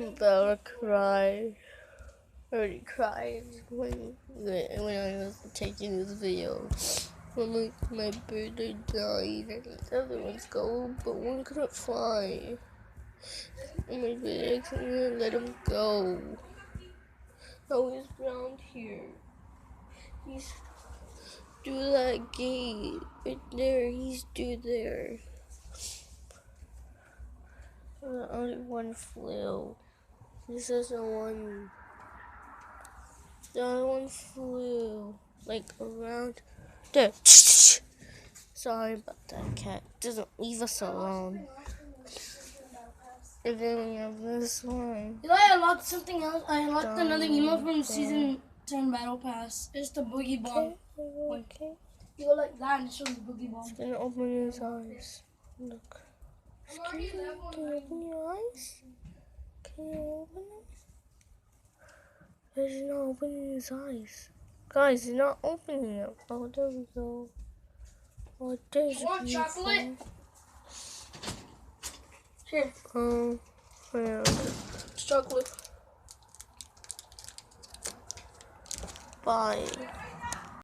about to cry. I already cried when I was taking this video. When my birthday died and everyone's go, but one couldn't fly. And my birthday couldn't let him go. Now he's around here. He's through that gate. Right there, he's through there. The other one flew. This is the one. The other one flew. Like around there. Sorry about that, cat. Doesn't leave us alone. And then we have this one. You know, I unlocked something else. I unlocked another emote from Season 10 Battle Pass. It's the Boogie Bomb. Okay. You go like that and it shows the Boogie Bomb. He's gonna open his eyes. Look. Can you open your eyes? Can you open them? He's not opening his eyes. Guys, he's not opening them. Oh, there we go. Oh, there's You want chocolate? Here. Yeah. It's chocolate. Bye.